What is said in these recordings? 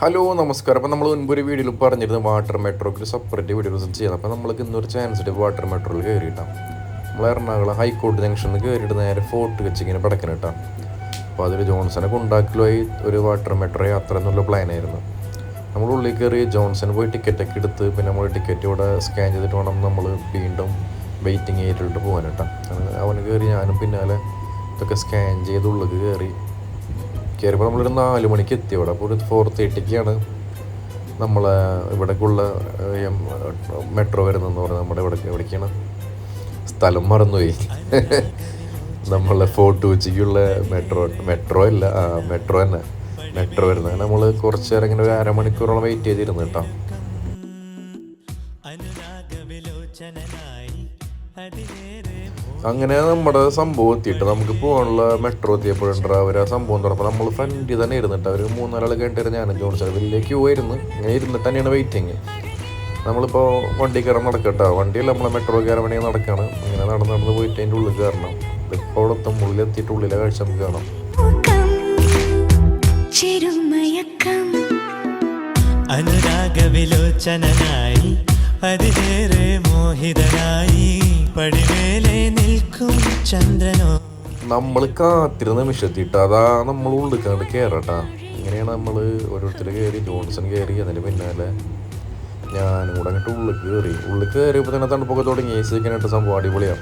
Hello നമസ്കാരം. അപ്പോൾ നമ്മൾ മുൻപൊരു വീഡിയോയിൽ പറഞ്ഞിരുന്നു വാട്ടർ മെട്രോക്ക് ഒരു സെപ്പറേറ്റ് വീഡിയോ ചെയ്യുന്നത്. അപ്പോൾ നമ്മൾക്ക് ഇന്നൊരു ചാൻസ് ഉണ്ട് വാട്ടർ മെട്രോയിൽ കയറിയിട്ടാണ്. നമ്മൾ എറണാകുളം ഹൈക്കോടതി ജംഗ്ഷനിൽ കയറിയിട്ട് നേരെ ഫോർട്ട് വെച്ചിങ്ങനെ പടക്കനിട്ടാണ്. അപ്പോൾ അതിൽ ജോൺസനെ കൊണ്ടാക്കലുമായി ഒരു വാട്ടർ മെട്രോ യാത്ര എന്നുള്ള പ്ലാനായിരുന്നു. നമ്മൾ ഉള്ളിൽ കയറി ജോൺസൺ പോയി ടിക്കറ്റൊക്കെ എടുത്ത് പിന്നെ നമ്മൾ ടിക്കറ്റ് ഇവിടെ സ്കാൻ ചെയ്തിട്ട് വേണം നമ്മൾ വീണ്ടും വെയിറ്റിംഗ് ഏരിയയിലോട്ട് പോകാനിട്ടാണ്. അവന് കയറി ഞാനും പിന്നാലെ ഇതൊക്കെ സ്കാൻ ചെയ്ത് ഉള്ളിൽ കയറിയപ്പോൾ നമ്മളൊരു 4 മണിക്ക് എത്തി ഇവിടെ. അപ്പോൾ ഒരു 4:30ക്കാണ് നമ്മളെ ഇവിടേക്കുള്ള മെട്രോ വരുന്നതെന്ന് പറഞ്ഞാൽ നമ്മുടെ എവിടേക്കാണ് സ്ഥലം മറന്നുപോയി. നമ്മളെ ഫോർട്ട് കൊച്ചിക്കുള്ള മെട്രോ അല്ല മെട്രോ തന്നെ മെട്രോ വരുന്നത്. നമ്മൾ കുറച്ച് നേരം ഇങ്ങനെ ഒരു അരമണിക്കൂറോളം വെയിറ്റ് ചെയ്തിരുന്നു കേട്ടോ. അങ്ങനെ നമ്മുടെ സംഭവം എത്തിയിട്ട് നമുക്ക് പോകാനുള്ള മെട്രോ എത്തിയപ്പോഴുണ്ട് അവർ ആ സംഭവം തുറപ്പോൾ നമ്മൾ ഫ്രണ്ടിൽ തന്നെ ഇരുന്നിട്ട് അവർ 3-4 ആൾ കഴിഞ്ഞിട്ട് ഞാനും ജോൺസൺ വലിയ ക്യൂ ആയിരുന്നു. ഇങ്ങനെ ഇരുന്നിട്ട് തന്നെയാണ് വെയിറ്റിങ്. നമ്മളിപ്പോൾ വണ്ടി കയറാൻ നടക്കട്ടോ, വണ്ടിയിൽ നമ്മളെ മെട്രോ കയറാൻ വേണ്ടി നടക്കുകയാണ്. ഇങ്ങനെ നടന്ന് പോയിട്ട് അതിൻ്റെ ഉള്ളിൽ കയറണം. ഇപ്പോൾ അവിടെ എത്തും, ഉള്ളിലെത്തിയിട്ട് ഉള്ളിലെ കാഴ്ച നമുക്ക് കാണാം. അനുരാഗവിലോചനായി അതിലേറെ മോഹിതനായി പടിമേലെ നിൽക്കും ചന്ദ്രനോ. നമ്മൾ കാത്തിരുന്ന നിമിഷത്തിട്ട് അതാ നമ്മൾ ഉള്ളിൽ കണ്ട് കയറട്ടാ. ഇങ്ങനെയാണ് നമ്മൾ ഓരോരുത്തർ കയറി. ജോൺസൺ കയറി, അതിന് പിന്നാലെ ഞാനും കൂടെ അങ്ങോട്ട് ഉള്ളിൽ കയറിയപ്പോൾ തന്നെ തണുപ്പൊക്കെ തുടങ്ങി. എ സി ഒക്കെ സംഭവം അടിപൊളിയാണ്.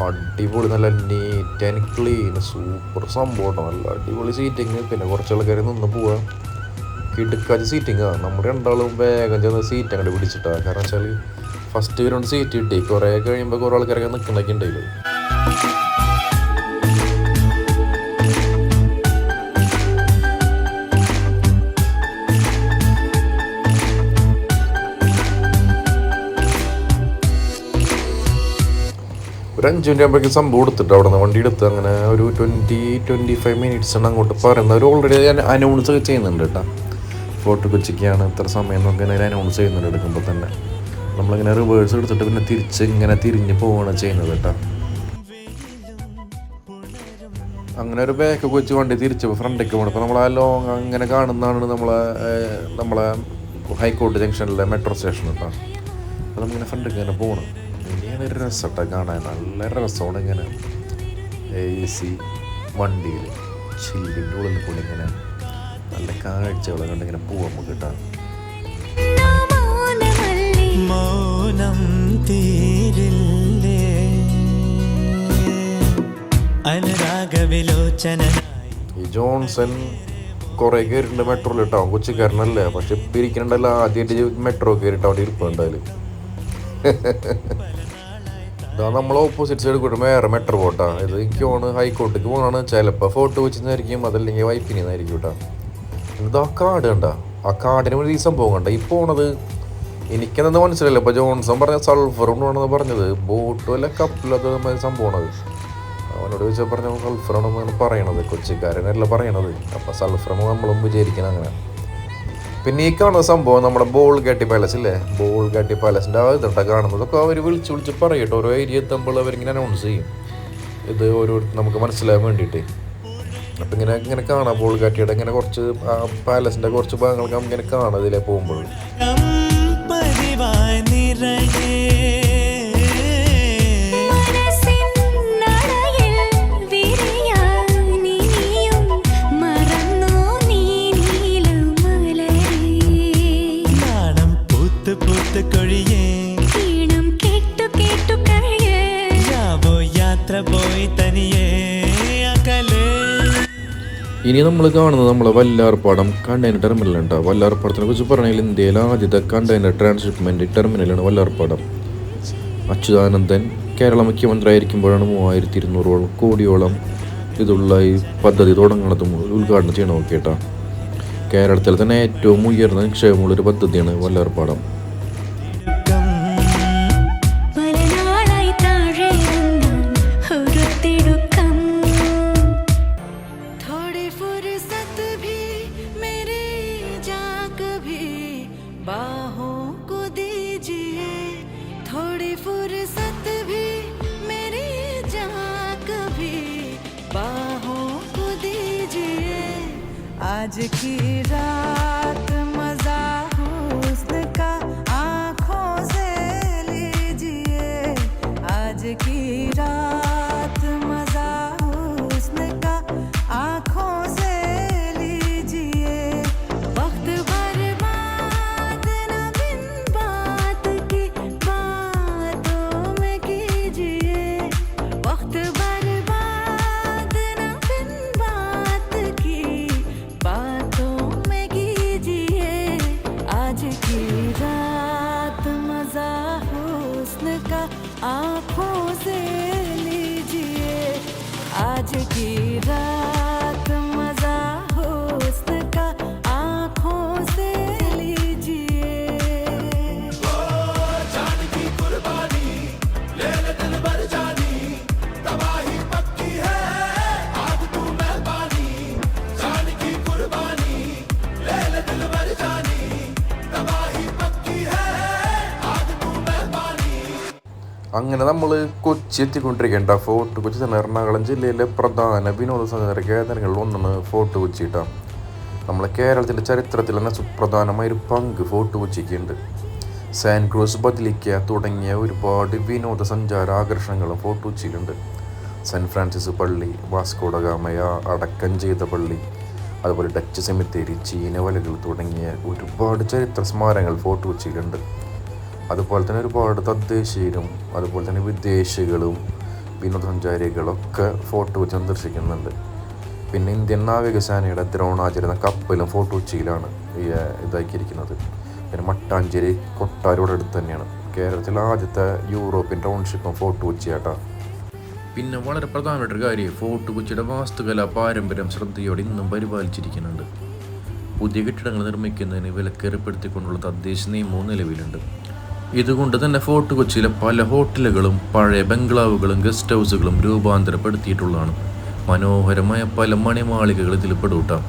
അടിപൊളി, നല്ല നീറ്റ് ആൻഡ് ക്ലീൻ സൂപ്പർ സംഭവം കേട്ടോ. നല്ല അടിപൊളി സീറ്റിങ്. പിന്നെ കുറച്ച് ആൾക്കാർ നിന്ന് പോവാ. കിടക്കാച്ച സീറ്റിങ്ങാണ്. നമ്മൾ രണ്ടാളും വേഗം ചെന്ന് സീറ്റ് അങ്ങോട്ട് പിടിച്ചിട്ടാണ്. കാരണം വെച്ചാൽ ഫസ്റ്റ് 2 സീറ്റ് കിട്ടി. കുറേ കഴിയുമ്പോൾ കുറേ ആൾക്കാരൊക്കെ നിൽക്കണൊക്കെ ഉണ്ടായില്ല. ഒരു 5 മിനിറ്റ് ആകുമ്പോഴേക്കും സംഭവം എടുത്തിട്ട് അവിടെ നിന്ന് വണ്ടി എടുത്ത് അങ്ങനെ ഒരു 20-25 മിനിറ്റ്സാണ് അങ്ങോട്ട് പറയുന്നത്. അവർ ഓൾറെഡി അനൗൺസ് ഒക്കെ ചെയ്യുന്നുണ്ട് കേട്ടോ. ഫോർട്ട് കൊച്ചിക്കാണ് ഇത്ര സമയം എന്നൊക്കെ അനൗൺസ് ചെയ്യുന്നുണ്ട്. എടുക്കുമ്പോൾ തന്നെ നമ്മളിങ്ങനെ റിവേഴ്സ് എടുത്തിട്ട് പിന്നെ ഇങ്ങനെ തിരിഞ്ഞ് പോവുകയാണ് ചെയ്യുന്നത് കേട്ടോ. അങ്ങനെ ഒരു ബാക്കൊക്കെ വെച്ച് വണ്ടി തിരിച്ചപ്പോൾ ഫ്രണ്ടൊക്കെ പോകണം. അപ്പോൾ നമ്മൾ ആ ലോങ് അങ്ങനെ കാണുന്നതാണ് നമ്മളെ ഹൈക്കോടതി ജംഗ്ഷനിലെ മെട്രോ സ്റ്റേഷൻ കേട്ടോ. അപ്പോൾ നമ്മളിങ്ങനെ ഫ്രണ്ടൊക്കെ ഇങ്ങനെ പോകണം. ഇനിയാണ് ഒരു രസമായിട്ടാണ് കാണാൻ. നല്ല രസമാണ്. ഇങ്ങനെ AC വണ്ടിയിൽ ചില്ലിൻ്റെ ഉള്ളിൽ കൂടി ഇങ്ങനെ നല്ല കാഴ്ചകൾ കണ്ടിങ്ങനെ പോവാൻ നമുക്ക് കിട്ടാം. മൗനം തീരില്ലേ അനുരാഗവിലോചനായി. ഈ ജോൺസൺ കുറേ കയറിയിട്ടുണ്ട് മെട്രോയിൽ ഇട്ടാവും. കൊച്ചിക്കാരനല്ലേ, പക്ഷെ ഇപ്പം ഇരിക്കണുണ്ടല്ലോ ആദ്യമായിട്ട് മെട്രോ കയറിയിട്ട് അവിടെ ഇരിപ്പുണ്ടായാലും. ഇതാ നമ്മൾ ഓപ്പോസിറ്റ് സൈഡ് കൂടെ വേറെ മെട്രോ പോട്ടാണ്. ഇത് എനിക്ക് തോന്നുന്നു ഹൈക്കോർട്ടിക്ക് പോകണമാണ്. ചിലപ്പോൾ ഫോർട്ട് വെച്ചിന്നായിരിക്കും, അതല്ലെങ്കിൽ വൈപ്പിനിന്നായിരിക്കും കേട്ടോ. ഇത് ആ കാട് കണ്ട, ആ കാടിന് ഒരു സംഭവം കണ്ട. ഈ പോണത് എനിക്കെന്താ മനസ്സിലായില്ല. ഇപ്പോൾ ജോൺസൺ പറഞ്ഞ സൾഫർ കൊണ്ടാണെന്ന് പറഞ്ഞത്. ബോട്ടും അല്ല കപ്പിലൊക്കെ സംഭവമാണത്. അവനോട് ചോദിച്ചാൽ പറഞ്ഞ സൾഫറാണെന്നാണ് പറയണത്. കൊച്ചിക്കാരനല്ല പറയണത്. അപ്പോൾ സൾഫറാണ് നമ്മളും വിചാരിക്കണം അങ്ങനെ. പിന്നെ ഈ കാണുന്ന സംഭവം നമ്മുടെ ബോൾഗാട്ടി പാലസ് ഇല്ലേ, ബോൾഗാട്ടി പാലസിൻ്റെ ആ ഇതുണ്ടാ കാണുന്നതൊക്കെ അവർ വിളിച്ച് പറയട്ടെ. ഓരോ ഏരിയ എത്തുമ്പോൾ അവരിങ്ങനെ അനൗൺസ് ചെയ്യും. ഇത് ഓരോ നമുക്ക് മനസ്സിലാകാൻ വേണ്ടിയിട്ട്. അപ്പം ഇങ്ങനെ കാണാം ബോൾഗാട്ടിയുടെ ഇങ്ങനെ കുറച്ച് പാലസിൻ്റെ കുറച്ച് ഭാഗങ്ങളൊക്കെ ഇങ്ങനെ കാണാം ഇതിലെ പോകുമ്പോൾ. ഇനി നമ്മൾ കാണുന്നത് നമ്മളെ വല്ലാർപാടം കണ്ടെയ്നർ ടെർമിനലാണ് കേട്ടോ. വല്ലാർപാടത്തിനെ കുറിച്ച് പറഞ്ഞാൽ ഇന്ത്യയിലെ ആദ്യത്തെ കണ്ടെയ്നർ ട്രാൻസ്ഷിപ്മെൻറ്റ് ടെർമിനലാണ് വല്ലാർപാടം. അച്യുതാനന്ദൻ കേരള മുഖ്യമന്ത്രി ആയിരിക്കുമ്പോഴാണ് 3200 കോടിയോളം ഇതുള്ള ഈ പദ്ധതി തുടങ്ങുന്നതും ഉദ്ഘാടനം ചെയ്യണമൊക്കെ കേട്ടോ. കേരളത്തിൽ തന്നെ ഏറ്റവും ഉയർന്ന നിക്ഷേപമുള്ളൊരു പദ്ധതിയാണ് വല്ലാർപാടം. आज की रात അങ്ങനെ നമ്മൾ കൊച്ചി എത്തിക്കൊണ്ടിരിക്കേണ്ട ഫോർട്ട് കൊച്ചി തന്നെ എറണാകുളം ജില്ലയിലെ പ്രധാന വിനോദസഞ്ചാര കേന്ദ്രങ്ങളിൽ ഒന്നാണ് ഫോർട്ട് കൊച്ചി കേട്ടോ. നമ്മളെ കേരളത്തിൻ്റെ ചരിത്രത്തിൽ തന്നെ സുപ്രധാനമായൊരു പങ്ക് ഫോർട്ട് കൊച്ചിക്കുണ്ട്. സാൻക്രൂസ് ബദിലിക്ക തുടങ്ങിയ ഒരുപാട് വിനോദസഞ്ചാര ആകർഷണങ്ങളും ഫോർട്ട് കൊച്ചിയിലുണ്ട്. സെൻറ്റ് ഫ്രാൻസിസ് പള്ളി, വാസ്കോഡ ഗാമയ അടക്കം ചെയ്ത പള്ളി, അതുപോലെ ഡച്ച് സെമിത്തേരി, ചീനവലകൾ തുടങ്ങിയ ഒരുപാട് ചരിത്ര സ്മാരകങ്ങൾ ഫോർട്ട് കൊച്ചിയിലുണ്ട്. അതുപോലെ തന്നെ ഒരുപാട് തദ്ദേശീയരും അതുപോലെ തന്നെ വിദേശികളും വിനോദസഞ്ചാരികളൊക്കെ ഫോർട്ട് കൊച്ചി സന്ദർശിക്കുന്നുണ്ട്. പിന്നെ ഇന്ത്യൻ നാവികസേനയുടെ ദ്രോണാചാര്യ കപ്പലും ഫോർട്ട് കൊച്ചിയിലാണ് ഇതാക്കിയിരിക്കുന്നത്. പിന്നെ മട്ടാഞ്ചേരി കൊട്ടാരോട് അടുത്ത് തന്നെയാണ്. കേരളത്തിലെ ആദ്യത്തെ യൂറോപ്യൻ ടൗൺഷിപ്പും ഫോർട്ട് കൊച്ചിയാട്ടാ. പിന്നെ വളരെ പ്രധാനപ്പെട്ടൊരു കാര്യം, ഫോർട്ട് കൊച്ചിയുടെ വാസ്തുകലാ പാരമ്പര്യം ശ്രദ്ധയോടെ ഇന്നും പരിപാലിച്ചിരിക്കുന്നുണ്ട്. പുതിയ കെട്ടിടങ്ങൾ നിർമ്മിക്കുന്നതിന് വിലക്കേർപ്പെടുത്തിക്കൊണ്ടുള്ള തദ്ദേശ നിയമവും നിലവിലുണ്ട്. ഇതുകൊണ്ട് തന്നെ ഫോർട്ട് കൊച്ചിയിലെ പല ഹോട്ടലുകളും പഴയ ബംഗ്ലാവുകളും ഗസ്റ്റ് ഹൗസുകളും രൂപാന്തരപ്പെടുത്തിയിട്ടുള്ളതാണ്. മനോഹരമായ പല മണിമാളികകൾ ഇതിൽ പെടുകൂട്ടാം.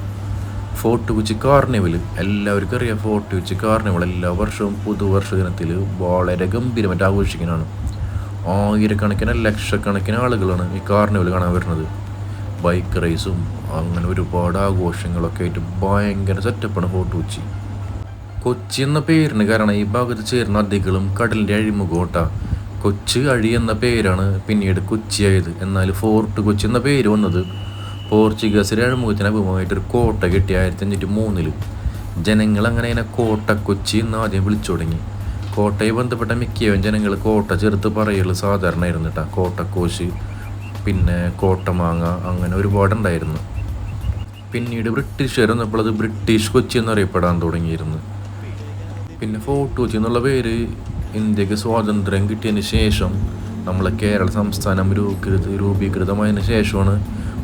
ഫോർട്ട് കൊച്ചി കാർണിവൽ എല്ലാവർക്കും അറിയാം. ഫോർട്ട് കൊച്ചി കാർണിവൽ എല്ലാ വർഷവും പുതുവർഷ ദിനത്തിൽ വളരെ ഗംഭീരമായിട്ട് ആഘോഷിക്കുന്നതാണ്. ആയിരക്കണക്കിന് ലക്ഷക്കണക്കിന് ആളുകളാണ് ഈ കാർണിവൽ കാണാൻ വരുന്നത്. ബൈക്ക് റേസും അങ്ങനെ ഒരുപാട് ആഘോഷങ്ങളൊക്കെ ആയിട്ട് ഭയങ്കര സെറ്റപ്പാണ് ഫോർട്ട് കൊച്ചി. കൊച്ചി എന്ന പേരിന് കാരണം ഈ ഭാഗത്ത് ചേരുന്ന നദികളും കടലിൻ്റെ അഴിമുഖോട്ട. കൊച്ചി അഴി എന്ന പേരാണ് പിന്നീട് കൊച്ചിയായത്. എന്നാൽ ഫോർട്ട് കൊച്ചി എന്ന പേര് വന്നത് പോർച്ചുഗീസിലെ അഴിമുഖത്തിന് അഭിമുഖമായിട്ടൊരു കോട്ട കെട്ടി 1503. ജനങ്ങൾ അങ്ങനെ അതിനെ കോട്ട കൊച്ചി എന്ന് ആദ്യം വിളിച്ചു തുടങ്ങി. കോട്ടയെ ബന്ധപ്പെട്ട മിക്കവും ജനങ്ങൾ കോട്ട ചേർത്ത് പറയുള്ളൂ സാധാരണയായിരുന്നു കേട്ടോ. കോട്ടക്കോശ്, പിന്നെ കോട്ടമാങ്ങ, അങ്ങനെ ഒരുപാടുണ്ടായിരുന്നു. പിന്നീട് ബ്രിട്ടീഷുകാർ വന്നപ്പോൾ അത് ബ്രിട്ടീഷ് കൊച്ചി എന്നറിയപ്പെടാൻ തുടങ്ങിയിരുന്നു. പിന്നെ ഫോർട്ട് കൊച്ചി എന്നുള്ള പേര് ഇന്ത്യക്ക് സ്വാതന്ത്ര്യം കിട്ടിയതിന് ശേഷം നമ്മളെ കേരള സംസ്ഥാനം രൂപീകൃതമായതിനു ശേഷമാണ്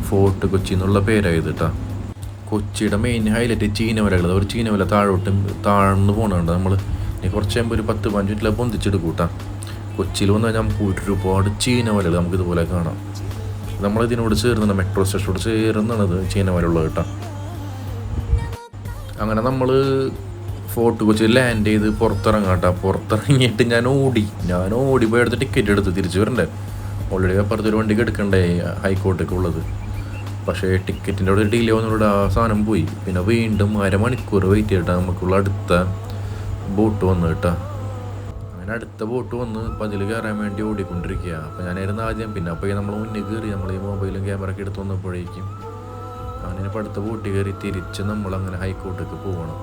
ഫോർട്ട് കൊച്ചി എന്നുള്ള പേരായത് കേട്ടോ. കൊച്ചിയുടെ മെയിൻ ഹൈലൈറ്റ് ചീനവലകൾ. ഒരു ചീനവല താഴ്ന്നു പോകണുണ്ട്. നമ്മൾ കുറച്ച് കഴിയുമ്പോൾ ഒരു 10-15 മിനിറ്റിൽ പൊന്തിച്ചെടുക്കൂട്ടാ. കൊച്ചിയിൽ വന്നു കഴിഞ്ഞാൽ നമുക്ക് ഒരുപാട് ചീനവലകൾ നമുക്ക് ഇതുപോലെ കാണാം. നമ്മളിതിനോട് ചേർന്നാണ്, മെട്രോ സ്റ്റേഷനോട് ചേർന്നാണ് ചീനവലുള്ളത് കേട്ടോ. അങ്ങനെ നമ്മൾ ഫോർട്ട് കൊച്ചി ലാൻഡ് ചെയ്ത് പുറത്തിറങ്ങാട്ടോ. പുറത്തിറങ്ങിയിട്ട് ഞാൻ ഓടി പോയി എടുത്ത് ടിക്കറ്റ് എടുത്ത് തിരിച്ചു വരണ്ടേ. ഓൾറെഡി അപ്പുറത്തൊരു വണ്ടിക്ക് എടുക്കണ്ടേ ഹൈക്കോർട്ടൊക്കെ ഉള്ളത്. പക്ഷേ ടിക്കറ്റിൻ്റെ അവിടെ ഡിലേ വന്നതോടെ ആ സാധനം പോയി. പിന്നെ വീണ്ടും 1/2 മണിക്കൂർ വെയിറ്റ് ചെയ്തിട്ടാണ് നമുക്കുള്ള അടുത്ത ബോട്ട് വന്നു കേട്ടോ. അങ്ങനെ അടുത്ത ബോട്ട് വന്ന് അപ്പം അതിൽ കയറാൻ വേണ്ടി ഓടിക്കൊണ്ടിരിക്കുക. അപ്പോൾ ഞാനായിരുന്നു ആദ്യം. പിന്നെ അപ്പോൾ നമ്മൾ മുന്നിൽ കയറി, നമ്മൾ ഈ മൊബൈലും ക്യാമറയൊക്കെ എടുത്ത് വന്നപ്പോഴേക്കും അങ്ങനെ ഇപ്പോൾ അടുത്ത ബോട്ട് കയറി തിരിച്ച് നമ്മളങ്ങനെ ഹൈക്കോർട്ടിലേക്ക് പോകണം.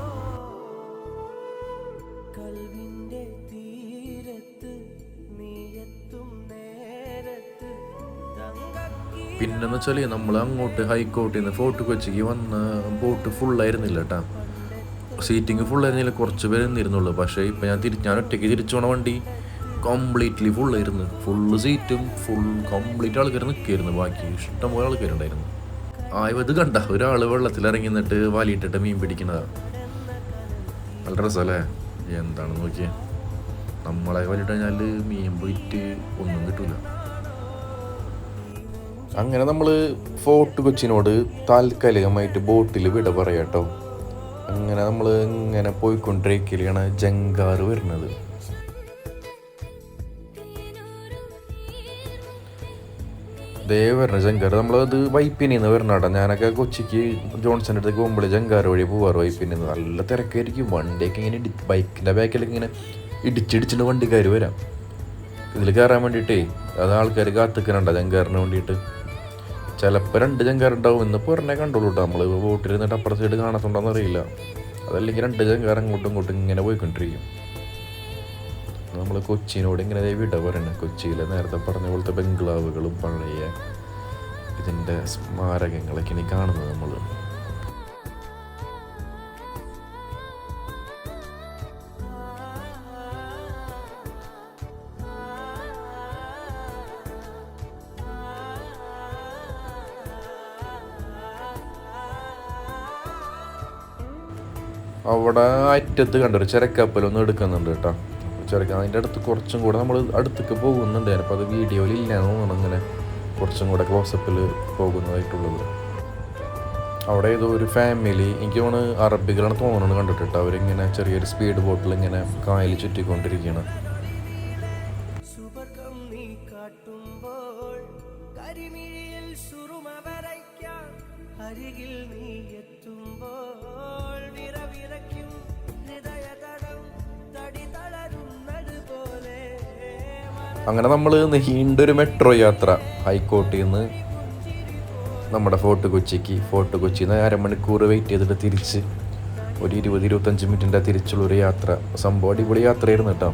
പിന്നെന്ന് വെച്ചാൽ നമ്മൾ അങ്ങോട്ട് ഹൈക്കോർട്ടിൽ നിന്ന് ഫോർട്ട് കൊച്ചിക്ക് വന്ന ബോട്ട് ഫുള്ളായിരുന്നില്ല കേട്ടോ. സീറ്റിങ് ഫുള്ളായിരുന്നില്ല, കുറച്ച് പേര് നിന്നിരുന്നുള്ളൂ. പക്ഷേ ഇപ്പം ഞാൻ ഒറ്റയ്ക്ക് തിരിച്ചു പോണ വണ്ടി കംപ്ലീറ്റ്ലി ഫുള്ളായിരുന്നു. ഫുള്ള് സീറ്റും കംപ്ലീറ്റ് ആൾക്കാർ നിൽക്കായിരുന്നു. ബാക്കി ഇഷ്ടംപോലെ ആൾക്കാരുണ്ടായിരുന്നു. ഇത് കണ്ട ഒരാൾ വെള്ളത്തിൽ ഇറങ്ങി നിന്നിട്ട് വാലിയിട്ടിട്ട് മീൻ പിടിക്കുന്നതാണ്. നല്ല രസമല്ലേ? എന്താണെന്ന് നോക്കിയേ, നമ്മളെ വലിയിട്ട് കഴിഞ്ഞാൽ മീൻ പോയിട്ട് ഒന്നും കിട്ടൂല. അങ്ങനെ നമ്മൾ ഫോർട്ട് കൊച്ചിനോട് താൽക്കാലികമായിട്ട് ബോട്ടിൽ വിട പറയാം കേട്ടോ. അങ്ങനെ നമ്മൾ ഇങ്ങനെ പോയിക്കൊണ്ടിരിക്കലാണ് ജങ്കാറ് വരുന്നത്. വരുന്ന ജങ്കാറ് നമ്മളത് വൈപ്പിനിന്ന് വരണാട്ടോ. ഞാനൊക്കെ കൊച്ചിക്ക് ജോൺസൻ്റെ അടുത്തേക്ക് പോകുമ്പോൾ ജങ്കാറ് വഴി പോവാറ്. വൈപ്പിനിന്ന് നല്ല തിരക്കായിരിക്കും. വണ്ടിയൊക്കെ ഇങ്ങനെ ബൈക്കിൻ്റെ ബാക്കിലൊക്കെ ഇങ്ങനെ ഇടിച്ചിടിച്ചിട്ട് വണ്ടിക്കാർ വരാം ഇതിൽ കയറാൻ വേണ്ടിയിട്ടേ. അത് ആൾക്കാർ കാത്തിക്കുന്നുണ്ടോ ജങ്കാറിന് വേണ്ടിയിട്ട്. ചിലപ്പോൾ 2 ജങ്കാറുണ്ടാവും. ഇന്നിപ്പോൾ ഒരെണ്ണേ കണ്ടോളൂ കേട്ടോ. നമ്മൾ ബോട്ടിലിരുന്നിട്ട് അപ്പുറത്തെ സൈഡ് കാണത്തുണ്ടോയെന്ന് അറിയില്ല. അതല്ലെങ്കിൽ 2 ജങ്കാർ അങ്ങോട്ടും ഇങ്ങോട്ടും ഇങ്ങനെ പോയിക്കൊണ്ടിരിക്കും. നമ്മൾ കൊച്ചിനോട് ഇങ്ങനെ വിട പറയണം. കൊച്ചിയിലെ നേരത്തെ പറഞ്ഞ പോലത്തെ ബംഗ്ലാവുകളും പഴയ ഇതിൻ്റെ സ്മാരകങ്ങളൊക്കെ ഇനി കാണുന്നത് നമ്മൾ. അവിടെ അറ്റത്ത് കണ്ടൊരു ചരക്കപ്പലൊന്നും എടുക്കുന്നുണ്ട് കേട്ടോ. അതിൻ്റെ അടുത്ത് കുറച്ചും കൂടെ നമ്മൾ അടുത്തേക്ക് പോകുന്നുണ്ട്. അപ്പോൾ അത് വീഡിയോയിൽ ഇല്ലാന്ന് തോന്നണം. അങ്ങനെ കുറച്ചും കൂടെ ക്ലോസപ്പിൽ പോകുന്നതായിട്ടുള്ളത്. അവിടെ ഏതോ ഒരു ഫാമിലി, എനിക്ക് തോന്നുന്നു അറബികളാണ് തോന്നുന്നത് കണ്ടിട്ട്. അവരിങ്ങനെ ചെറിയൊരു സ്പീഡ് ബോട്ടിൽ ഇങ്ങനെ കായൽ ചുറ്റിക്കൊണ്ടിരിക്കുകയാണ്. അങ്ങനെ നമ്മൾ നീണ്ടൊരു മെട്രോ യാത്ര ഹൈക്കോട്ടിൽ നിന്ന് നമ്മുടെ ഫോർട്ട് കൊച്ചിയിൽ നിന്ന് അരമണിക്കൂർ വെയിറ്റ് ചെയ്തിട്ട് തിരിച്ച് ഒരു 20-25 മിനിറ്റിൻ്റെ തിരിച്ചുള്ളൊരു യാത്ര. സംഭവം അടിപൊളി യാത്രയായിരുന്നു കേട്ടോ.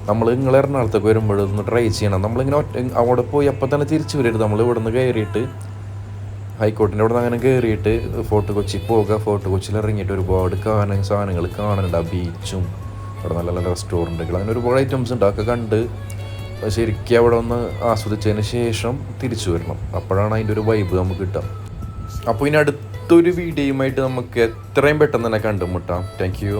നമ്മൾ നിങ്ങൾ എറണാകുളത്തൊക്കെ വരുമ്പോഴൊന്ന് ട്രൈ ചെയ്യണം. നമ്മളിങ്ങനെ അവിടെ പോയി അപ്പം തന്നെ തിരിച്ചു വരരുത്. നമ്മൾ ഇവിടെ നിന്ന് കയറിയിട്ട് ഹൈക്കോട്ടിൻ്റെ അവിടെ നിന്ന് അങ്ങനെ കയറിയിട്ട് ഫോർട്ട് കൊച്ചി പോകുക. ഫോർട്ട് കൊച്ചിയിൽ ഇറങ്ങിയിട്ട് ഒരുപാട് സാധനങ്ങൾ കാണാനുണ്ട്. ആ ബീച്ചും അവിടെ നല്ല നല്ല റെസ്റ്റോറൻറ്റുകൾ അങ്ങനെ ഒരുപാട് ഐറ്റംസ് ഉണ്ട്. അതൊക്കെ കണ്ട് ശരിക്കും അവിടെ ഒന്ന് ആസ്വദിച്ചതിന് ശേഷം തിരിച്ചു വരണം. അപ്പോഴാണ് അതിൻ്റെ ഒരു വൈബ് നമുക്ക് കിട്ടുക. അപ്പോൾ ഇനി അടുത്തൊരു വീഡിയോയുമായിട്ട് നമുക്ക് എത്രയും പെട്ടെന്ന് തന്നെ കണ്ടുമുട്ടാം. Thank you.